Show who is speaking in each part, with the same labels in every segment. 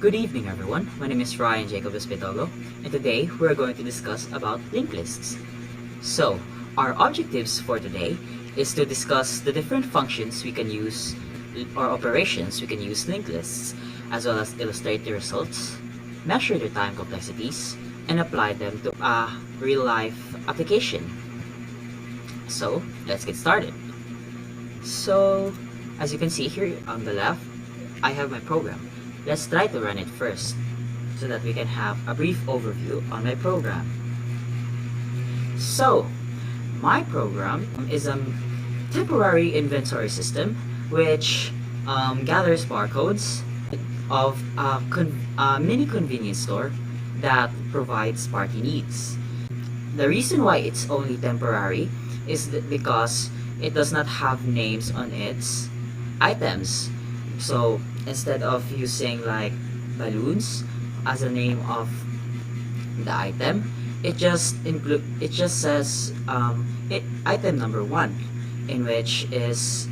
Speaker 1: Good evening everyone, my name is Ryan Jacob Espitogo, and today we're going to discuss about linked lists. So, our objectives for today is to discuss the different functions we can use or operations we can use linked lists, as well as illustrate the results, measure their time complexities, and apply them to a real-life application. So, let's get started. So, as you can see here on the left, I have my program. Let's try to run it first so that we can have a brief overview on my program. So, my program is a temporary inventory system which gathers barcodes of a mini convenience store that provides party needs. The reason why it's only temporary is because it does not have names on its items. So instead of using like balloons as a name of the item, it just says item number 1, in which is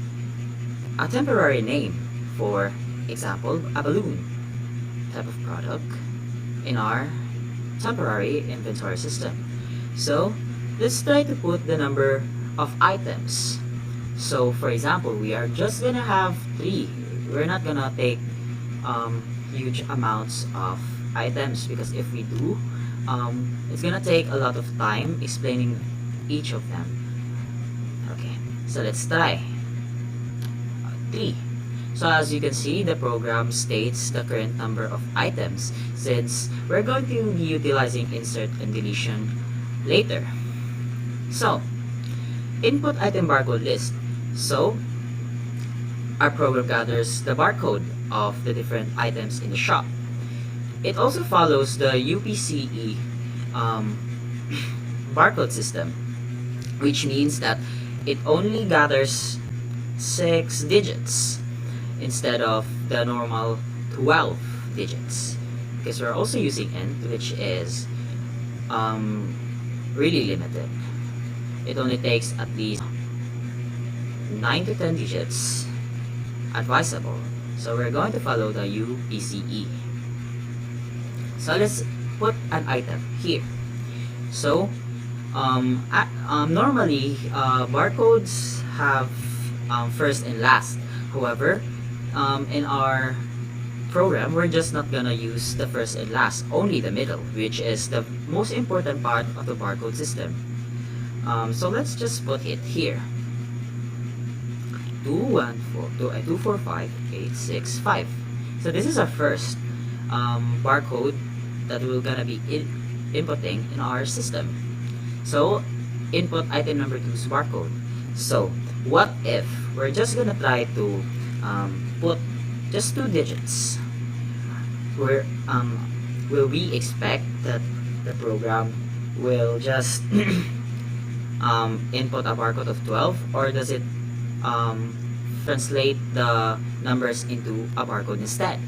Speaker 1: a temporary name, for example a balloon type of product in our temporary inventory system. So let's try to put the number of items. So for example, we are just gonna have 3. We're not gonna take huge amounts of items, because if we do, it's gonna take a lot of time explaining each of them. Okay, so let's try 3. So as you can see, the program states the current number of items, since we're going to be utilizing insert and deletion later. So input item barcode list. So our program gathers the barcode of the different items in the shop. It also follows the UPCE barcode system, which means that it only gathers 6 digits instead of the normal 12 digits, because we're also using int, which is really limited. It only takes at least 9 to 10 digits advisable. So we're going to follow the UPCE. So let's put an item here. So normally barcodes have first and last. However, in our program, we're just not gonna use the first and last, only the middle, which is the most important part of the barcode system. So let's just put it here. 245,865. So this is our first barcode that we're gonna be inputting in our system. So input item number 2's barcode. So what if we're just gonna try to put just 2 digits? Will we expect that the program will just input a barcode of 12, or does it translate the numbers into a barcode instead?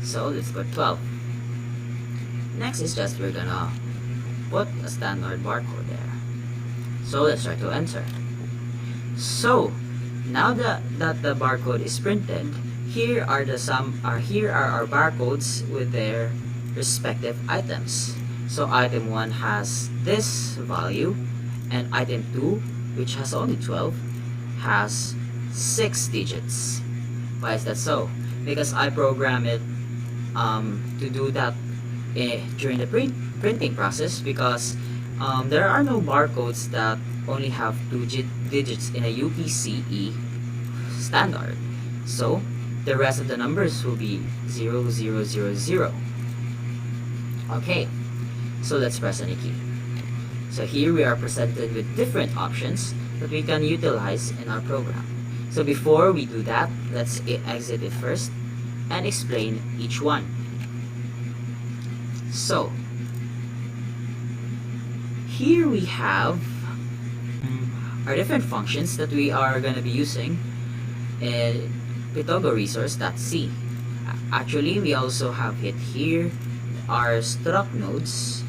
Speaker 1: So let's put 12. Next is just we're gonna put a standard barcode there. So let's try to enter. So now that the barcode is printed, here are our barcodes with their respective items. So item 1 has this value, and item 2, which has only 12, has 6 digits. Why is that so? Because I program it to do that during the printing process, because there are no barcodes that only have 2 digits in a UPCE standard. So the rest of the numbers will be 0, 0, 0, 0. Okay, so let's press any key. So here we are presented with different options that we can utilize in our program. So before we do that, let's exit it first and explain each one. So here we have our different functions that we are going to be using in pitogoresource.c. Actually, we also have it here, our struct nodes,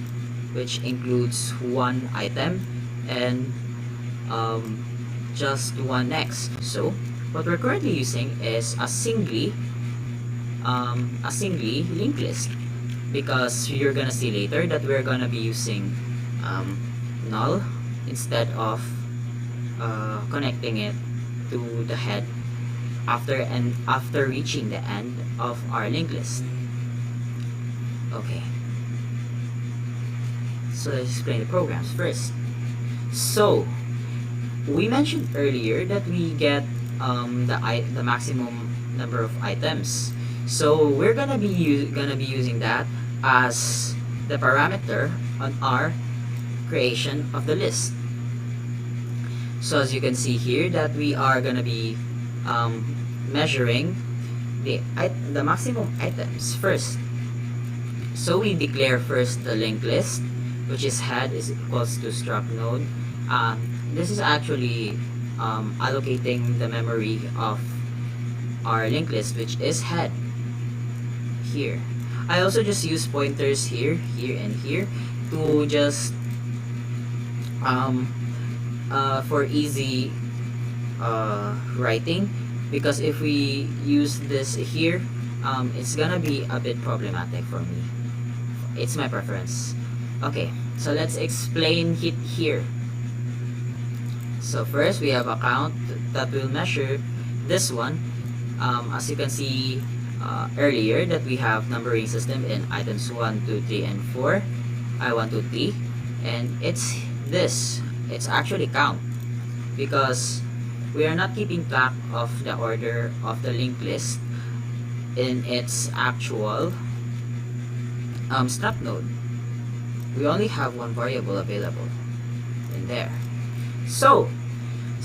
Speaker 1: which includes 1 item and just 1 next. So what we're currently using is a singly a singly linked list, because you're gonna see later that we're gonna be using null instead of connecting it to the head after reaching the end of our linked list. Okay, so let's explain the programs first. So we mentioned earlier that we get the maximum number of items, so we're gonna be using that as the parameter on our creation of the list. So as you can see here that we are gonna be measuring the maximum items first. So we declare first the linked list, which is head is equals to struct node. This is actually allocating the memory of our linked list, which is head here. I also just use pointers here, here, and here to just for easy writing, because if we use this here, it's gonna be a bit problematic for me. It's my preference. Okay, so let's explain it here. So first we have a count that will measure this one. As you can see earlier that we have numbering system in items 1, 2, 3, and 4. 1, 2, 3, and it's actually count, because we are not keeping track of the order of the linked list in its actual struct node. We only have one variable available in there. So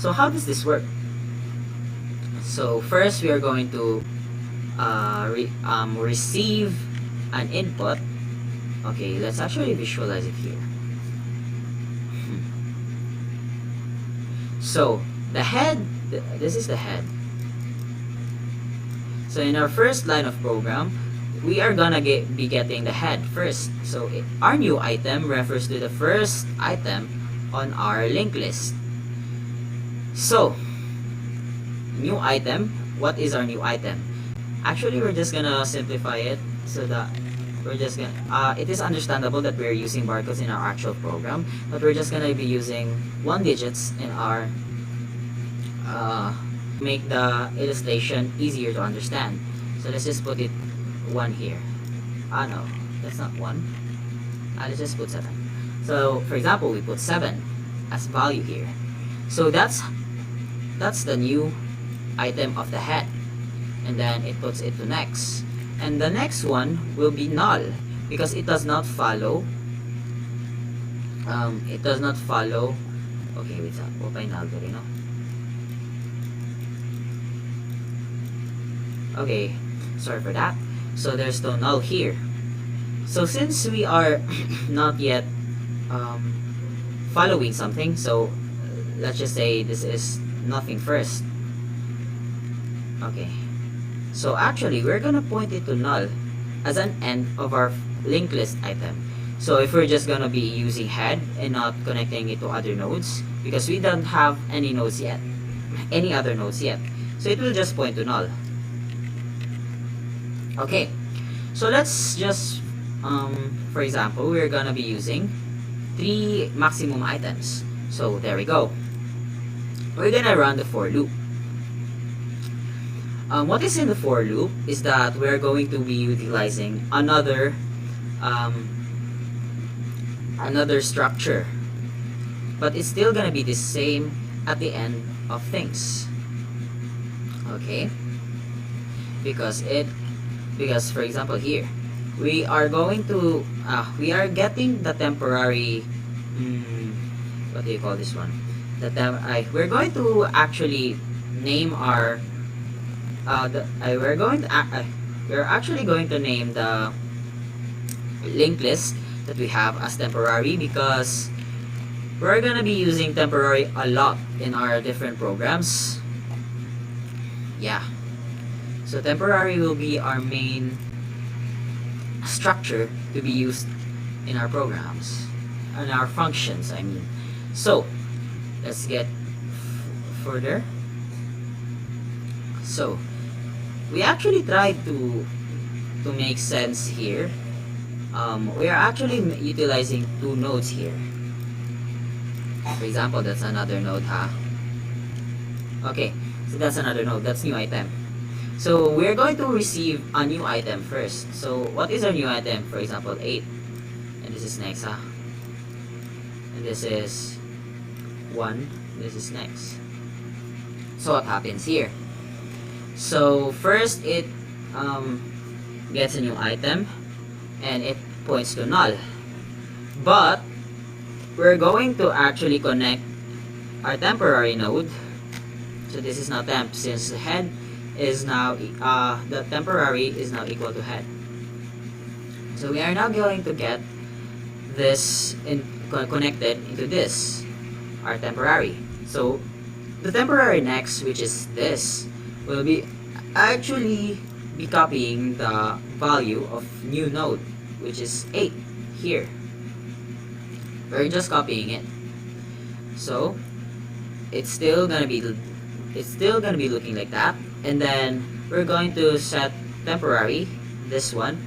Speaker 1: how does this work? So first we are going to receive an input. Okay, let's actually visualize it here. So the head, this is the head. So in our first line of program, we are gonna be getting the head first. So our new item refers to the first item on our linked list. So new item, what is our new item? Actually, we're just gonna simplify it so that we're just gonna it is understandable that we're using barcodes in our actual program, but we're just gonna be using 1 digits in our make the illustration easier to understand. So let's just put it 1 here. No, that's not 1. Let's just put 7. So for example, we put 7 as value here. So that's the new item of the head, and then it puts it to next, and the next one will be null because it does not follow okay, wait, okay, null rin, no? Okay, sorry for that. So there's no null here. So since we are not yet following something, so let's just say this is nothing first. Okay, so actually we're gonna point it to null as an end of our linked list item. So if we're just gonna be using head and not connecting it to other nodes, because we don't have any nodes yet, any other nodes yet, so it will just point to null. Okay, so let's just for example, we're gonna be using 3 maximum items. So there we go. We're gonna run the for loop. What is in the for loop is that we're going to be utilizing another structure, but it's still gonna be the same at the end of things. Okay, because for example here we are going to we are getting the temporary what do you call this one, we're going to actually name our we're actually going to name the linked list that we have as temporary, because we're gonna be using temporary a lot in our different programs. Yeah, so temporary will be our main structure to be used in our programs and our functions, I mean. So let's get further. So we actually tried to to make sense here, we are actually utilizing two nodes here. For example, that's another node, okay, so that's another node, that's new item. So we're going to receive a new item first. So what is our new item? For example, 8, and this is next, and this is 1, this is next. So what happens here? So first it gets a new item and it points to null, but we're going to actually connect our temporary node. So this is now temp, since the head is now the temporary is now equal to head. So we are now going to get this connected into this, our temporary. So the temporary next, which is this, will be actually be copying the value of new node, which is 8 here. We're just copying it. So it's still gonna be looking like that, and then we're going to set temporary, this one,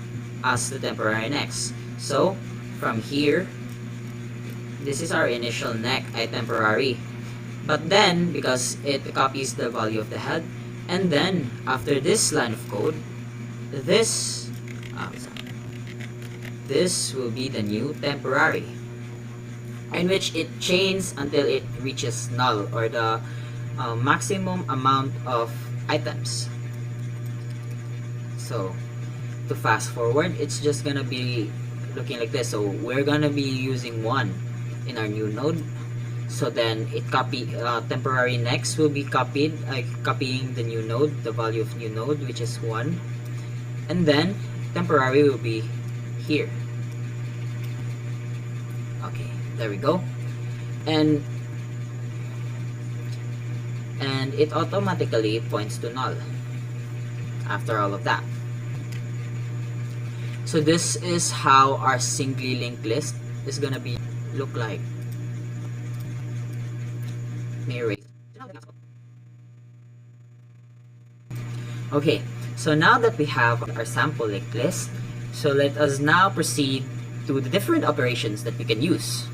Speaker 1: as the temporary next. So from here, this is our initial neck temporary, but then because it copies the value of the head, and then after this line of code, this will be the new temporary, in which it chains until it reaches null, or the maximum amount of items. So to fast forward, it's just gonna be looking like this. So we're gonna be using 1 in our new node. So then it temporary next will be copied, copying the new node, the value of new node, which is 1, and then temporary will be here. Okay, there we go, and it automatically points to null after all of that. So this is how our singly linked list is gonna be look like. Okay, so now that we have our sample linked list, so let us now proceed to the different operations that we can use.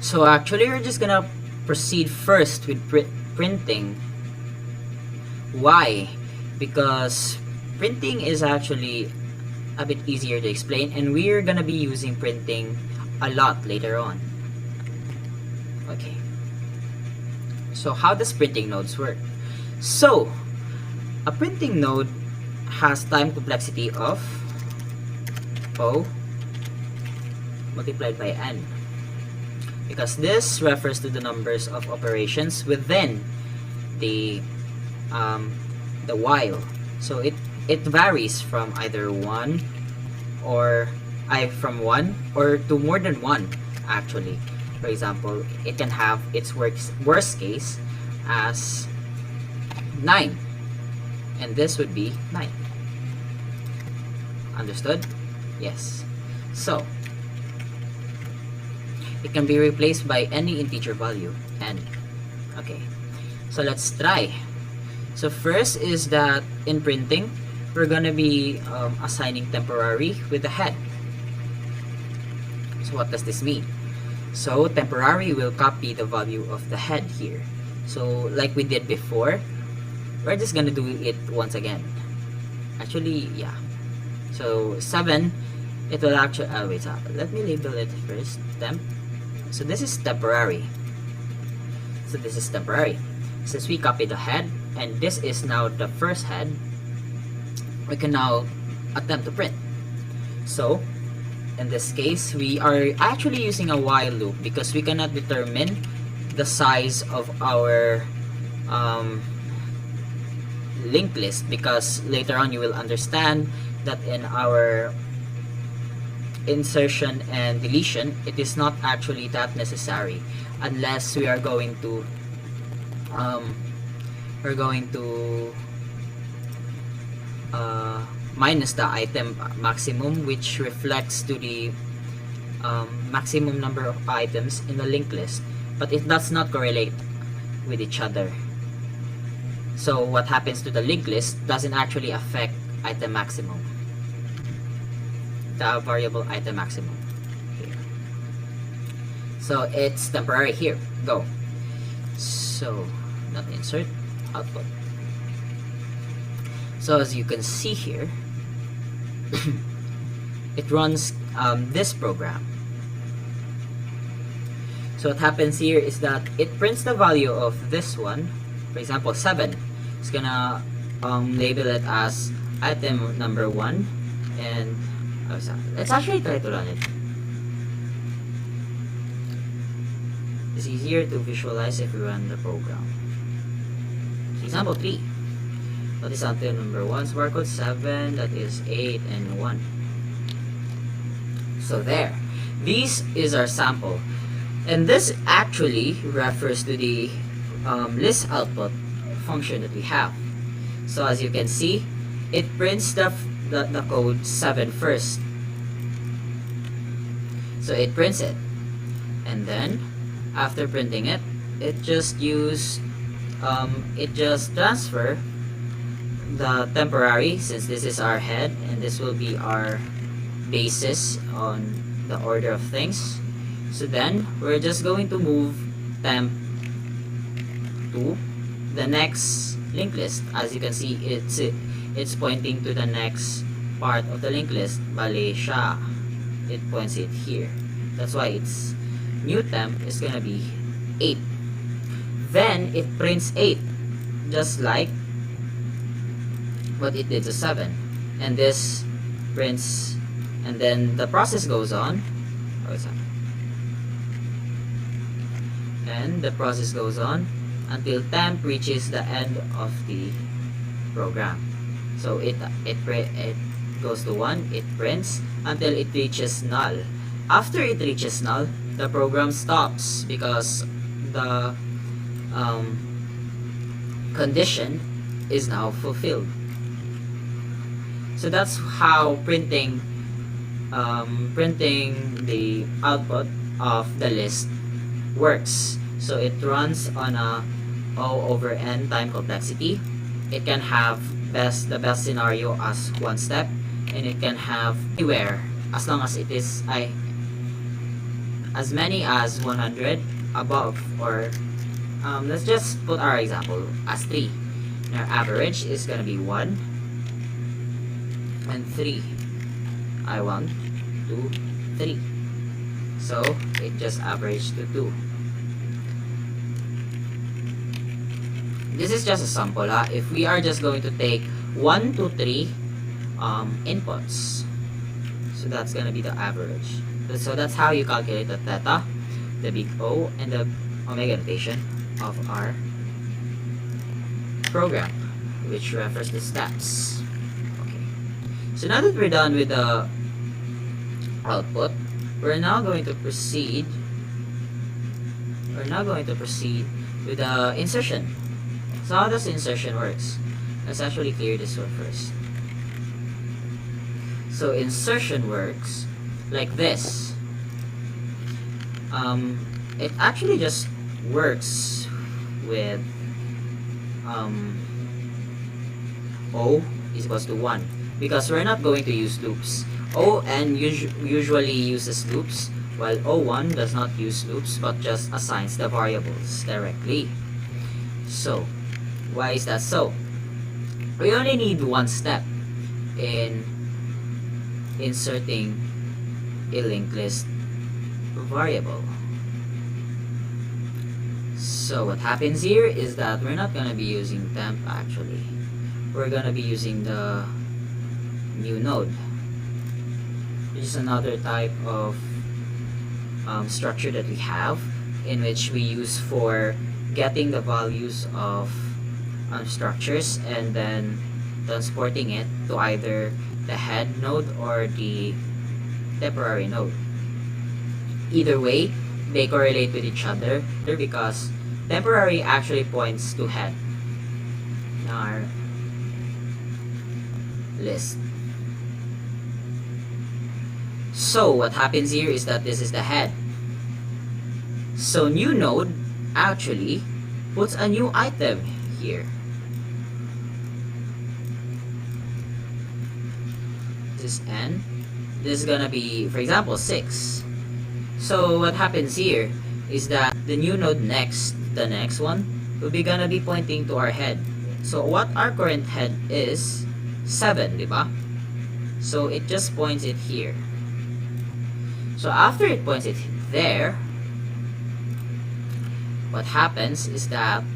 Speaker 1: So actually we're just gonna proceed first with printing. Why? Because printing is actually a bit easier to explain, and we're gonna be using printing a lot later on. Okay, so how does printing nodes work? So a printing node has time complexity of O multiplied by n, because this refers to the numbers of operations within the while. So it varies from either 1 or from 1 or to more than 1 actually. For example, it can have its worst case as 9, and this would be 9. Understood? Yes. So it can be replaced by any integer value, n. Okay, so let's try. So first is that in printing, we're gonna be assigning temporary with the head. So what does this mean? So temporary will copy the value of the head here. So like we did before, we're just gonna do it once again. Actually, yeah. So 7, it will actually, wait, let me label it first, temp. So this is temporary. So this is temporary. Since we copied the head, and this is now the first head, we can now attempt to print. So in this case, we are actually using a while loop because we cannot determine the size of our linked list, because later on you will understand that in our insertion and deletion, it is not actually that necessary unless we are going to minus the item maximum, which reflects to the maximum number of items in the linked list, but it does not correlate with each other. So what happens to the linked list doesn't actually affect item maximum. The variable item maximum here. So it's temporary here. Go. So not insert, output. So as you can see here, it runs this program. So what happens here is that it prints the value of this one. For example, 7. It's gonna label it as item number 1, and let's actually try to run it. It's easier to visualize if we run the program. So example 3. That is item number 1, barcode 7, that is 8 and 1. So there. This is our sample. And this actually refers to the list output function that we have. So as you can see, it prints the code 7 first. So it prints it. And then, after printing it, it just transfer the temporary, since this is our head and this will be our basis on the order of things. So then we're just going to move temp to the next linked list. As you can see, it's pointing to the next part of the linked list. Bale siya, it points it here. That's why its new temp is gonna be 8. Then it prints 8, just like what it did to 7. And this prints, and then the process goes on. And the process goes on until temp reaches the end of the program. So it goes to 1, it prints until it reaches null. After it reaches null, the program stops because the condition is now fulfilled. So that's how printing the output of the list works. So it runs on a O over N time complexity. It can have the best scenario as 1 step, and it can have anywhere as long as it is as many as 100 above, or let's just put our example as 3. And our average is gonna be 1 and 3. I want 2, 3. So it just averaged to 2. This is just a sample. If we are just going to take 1 to 3 inputs, so that's gonna be the average. So that's how you calculate the theta, the big O, and the omega notation of our program, which refers to steps. Okay. So now that we're done with the output, we're now going to proceed with the insertion. So how does insertion works? Let's actually clear this one first. So insertion works like this. It actually just works with O is equals to 1, because we're not going to use loops. ON usually uses loops, while O1 does not use loops but just assigns the variables directly. So why is that so? We only need 1 step in inserting a linked list variable. So what happens here is that we're not going to be using temp actually. We're going to be using the new node, which is another type of structure that we have, in which we use for getting the values of structures and then transporting it to either the head node or the temporary node. Either way, they correlate with each other because temporary actually points to head in our list. So what happens here is that this is the head. So new node actually puts a new item here. this is n. This is gonna be, for example, 6. So what happens here is that the new node next, the next one, will be gonna be pointing to our head. So what our current head is 7, diba? So it just points it here. So after it points it there, what happens is that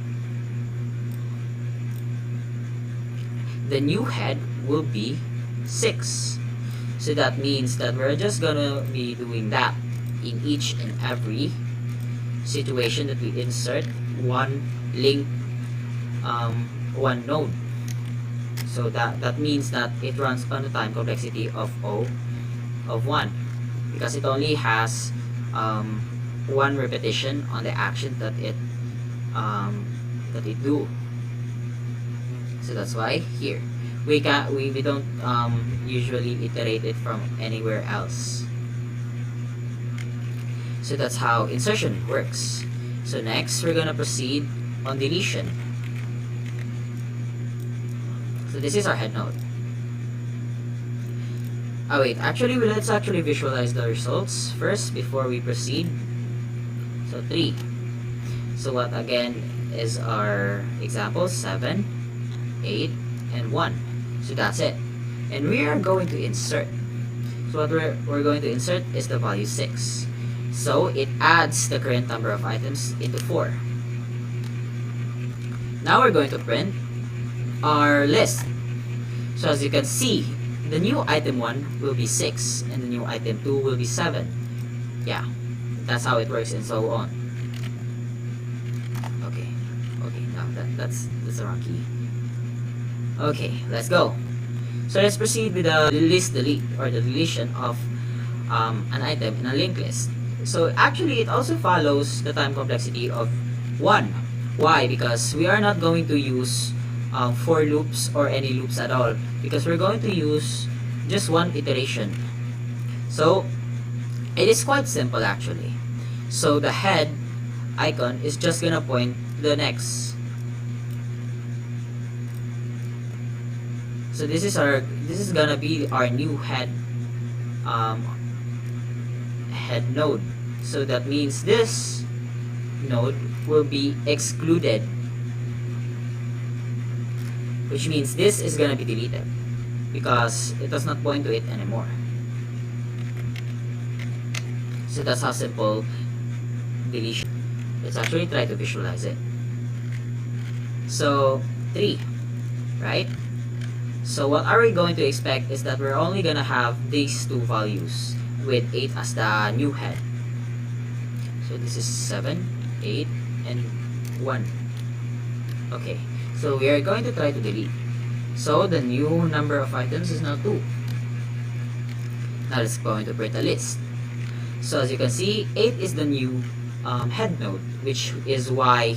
Speaker 1: the new head will be 6. So that means that we're just gonna be doing that in each and every situation that we insert one link, one node. So that means that it runs on a time complexity of O of 1, because it only has one repetition on the action that it do. So that's why here we don't usually iterate it from anywhere else. So that's how insertion works. So next we're gonna proceed on deletion. So this is our head node. Oh wait, actually let's actually visualize the results first before we proceed. So 3. So what again is our example? 7, 8, and 1. So that's it. And we are going to insert. So what we're going to insert is the value 6. So it adds the current number of items into 4. Now we're going to print our list. So as you can see, the new item 1 will be 6 and the new item 2 will be 7. Yeah, that's how it works and so on. Okay, now that's the wrong key. Okay, let's go. So let's proceed with the list delete or the deletion of an item in a linked list. So actually it also follows the time complexity of 1. Why? Because we are not going to use for loops or any loops at all, because we're going to use just one iteration. So it is quite simple actually. So the head icon is just gonna point to the next. So this is gonna be our new head head node. So that means this node will be excluded, which means this is gonna be deleted because it does not point to it anymore. So that's how simple deletion. Let's actually try to visualize it. So 3, right? So what are we going to expect is that we're only gonna have these two values with 8 as the new head. So this is 7, 8, and 1. Okay, so we are going to try to delete. So the new number of items is now 2. Now let's go into print a list. So as you can see, 8 is the new head node, which is why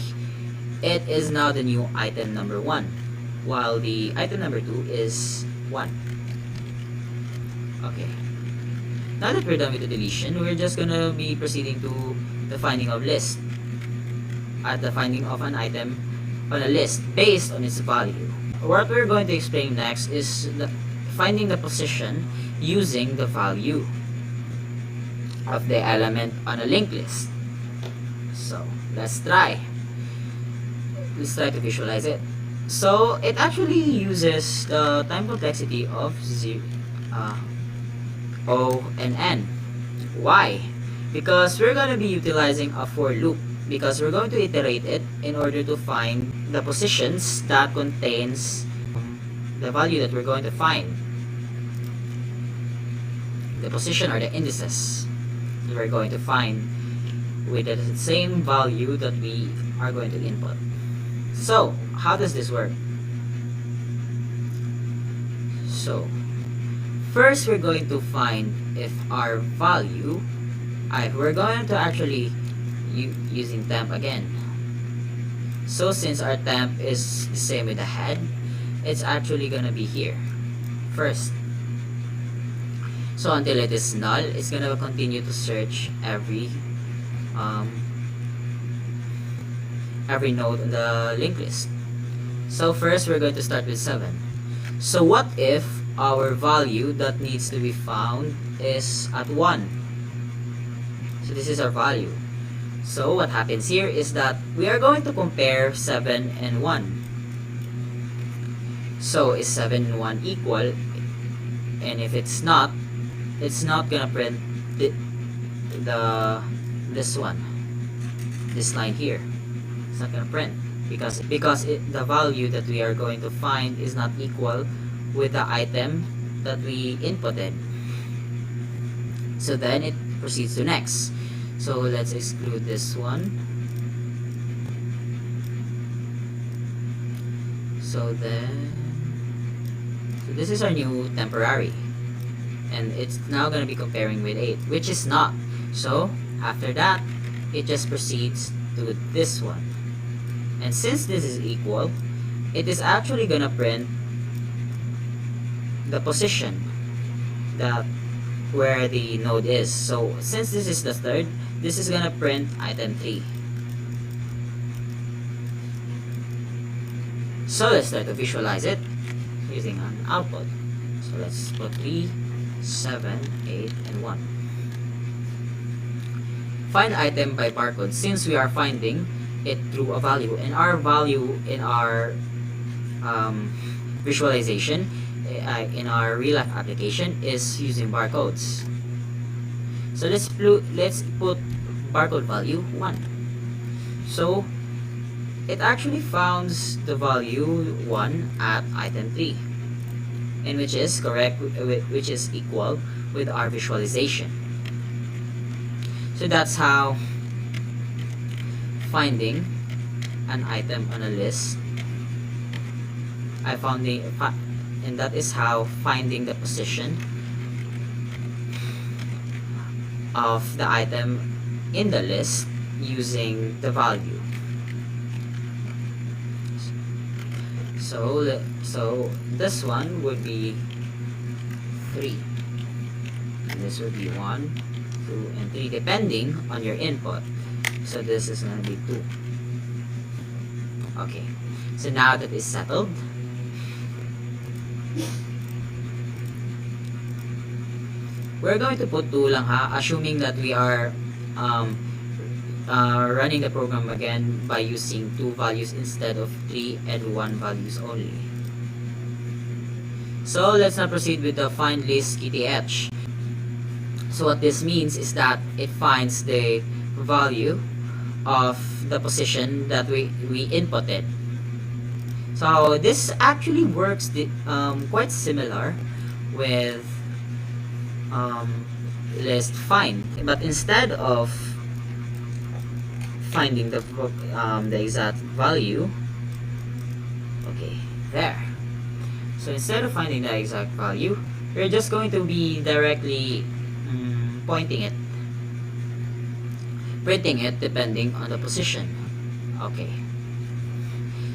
Speaker 1: it is now the new item number 1, while the item number 2 is 1. Okay. Now that we're done with the deletion, we're just gonna be proceeding to the finding of list. At the finding of an item on a list based on its value. What we're going to explain next is finding the position using the value of the element on a linked list. So let's try to visualize it. So it actually uses the time complexity of O and N. Why? Because we're going to be utilizing a for loop, because we're going to iterate it in order to find the positions that contains the value that we're going to find. The position or the indices that we're going to find with the same value that we are going to input. So how does this work? So first we're going to find if our value, we're going to actually using temp again. So since our temp is the same with the head, it's actually gonna be here first. So until it is null, it's gonna continue to search every node in the linked list. So first we're going to start with 7. So what if our value that needs to be found is at 1. So this is our value. So what happens here is that we are going to compare 7 and 1. So is 7 and 1 equal? And if it's not gonna print this one, this line here. It's not gonna print because the value that we are going to find is not equal with the item that we inputted. So then it proceeds to next. So let's exclude this one. So this is our new temporary, and it's now going to be comparing with 8, which is not. So after that, it just proceeds to this one, and since this is equal, it is actually going to print the position that where the node is. So since this is the third, this is gonna print item 3. So let's start to visualize it using an output. So let's put 3, 7, 8, and 1. Find item by barcode. Since we are finding it through a value, and our value in our visualization in our real life application is using barcodes. So let's put barcode value 1. So it actually founds the value 1 at item 3, and which is correct, which is equal with our visualization. So that's how finding an item on a list, and that is how finding the position of the item in the list using the value. So this one would be 3, and this would be 1, 2, and 3 depending on your input. So this is going to be 2. Okay, so now that is settled, we're going to put 2 lang ha, assuming that we are running the program again by using 2 values instead of 3 and 1 values only. So let's now proceed with the find list KTH. So what this means is that it finds the value of the position that we inputted. So this actually works quite similar with list find, but instead of finding the exact value, okay, there. So instead of finding the exact value, we're just going to be directly printing it depending on the position. Okay.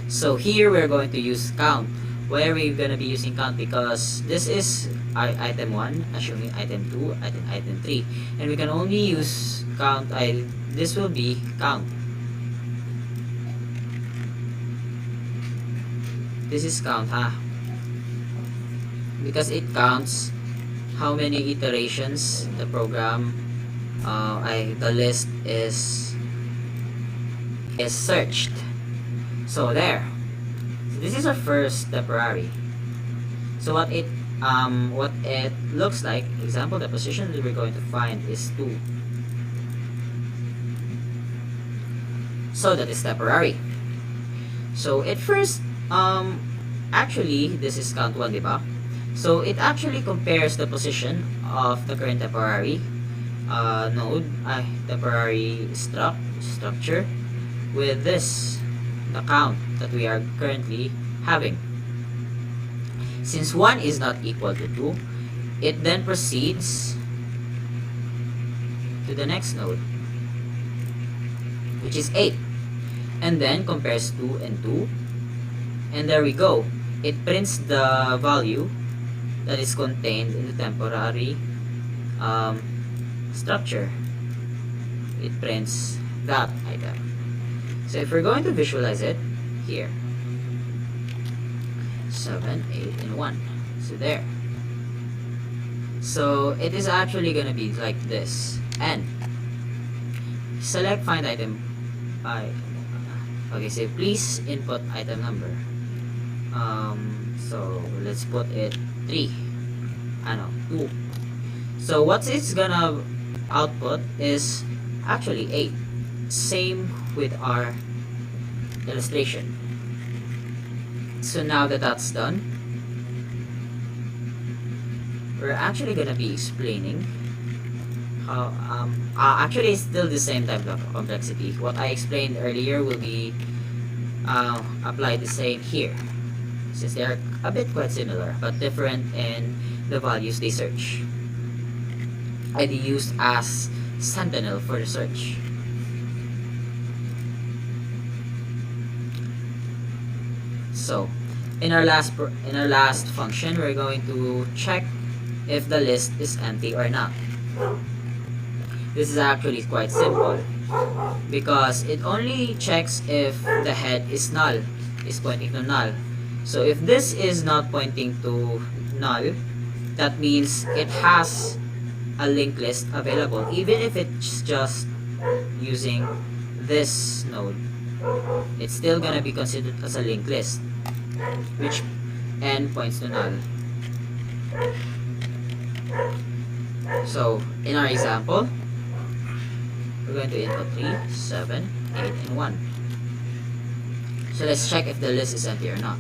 Speaker 1: So here we're going to use count. Why are we going to be using count? Because this is item 1, assuming item 2, item 3. And we can only use count. This will be count. This is count, because it counts how many iterations the program, the list is searched. So there. So this is our first temporary. So what it looks like, example, the position that we're going to find is 2. So that is temporary. So at first, actually this is count 1, diba? So it actually compares the position of the current temporary node, temporary structure with this, the count that we are currently having. Since 1 is not equal to 2, it then proceeds to the next node, which is 8, and then compares 2 and 2, and there we go. It prints the value that is contained in the temporary structure. It prints that item. So if we're going to visualize it here, 7, 8, and 1. So there. So it is actually gonna be like this, and select find item by, okay, so please input item number. So let's put it 3, 2. So what it's gonna output is actually 8. Same with our illustration. So now that that's done, we're actually gonna be explaining how actually it's still the same type of complexity. What I explained earlier will be applied the same here, since they're a bit quite similar but different in the values they search. ID used as sentinel for the search. So in our last function, we're going to check if the list is empty or not. This is actually quite simple because it only checks if the head is null, is pointing to null. So if this is not pointing to null, that means it has a linked list available, even if it's just using this node. It's still gonna be considered as a linked list, which n points to null. So in our example, we're going to input 3, 7, 8, and 1. So let's check if the list is empty or not.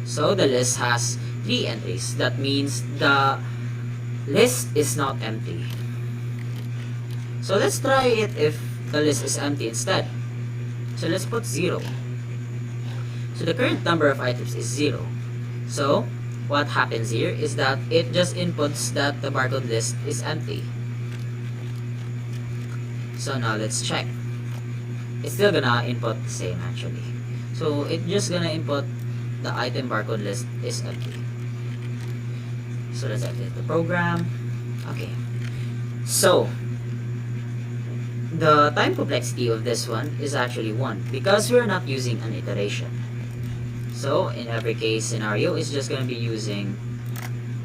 Speaker 1: So the list has 3 entries. That means the list is not empty. So let's try it if the list is empty instead. So let's put 0. So the current number of items is 0. So what happens here is that it just inputs that the barcode list is empty. So now let's check. It's still gonna input the same actually. So it's just gonna input the item barcode list is empty. So let's exit the program. Okay. So the time complexity of this one is actually 1 because we're not using an iteration. So in every case scenario, it's just going to be using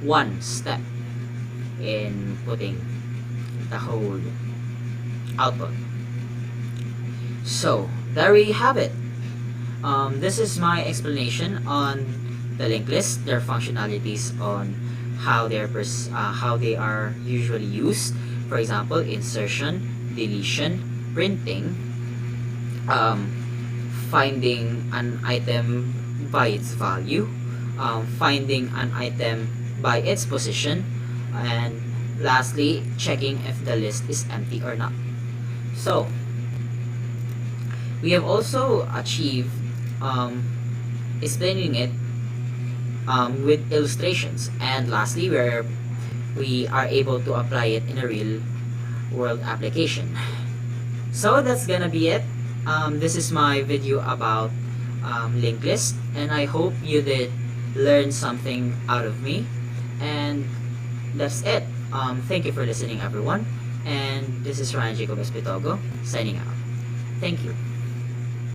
Speaker 1: 1 step in putting the whole output. So there we have it. This is my explanation on the linked list, their functionalities on how they are usually used. For example, insertion, deletion, printing, finding an item by its value, finding an item by its position, and lastly, checking if the list is empty or not. So we have also achieved explaining it with illustrations, and lastly, we are able to apply it in a real world application. So that's gonna be it. This is my video about linked list, and I hope you did learn something out of me, and that's it. Thank you for listening, everyone, and this is Ryan Jacob Espitogo signing out. Thank you.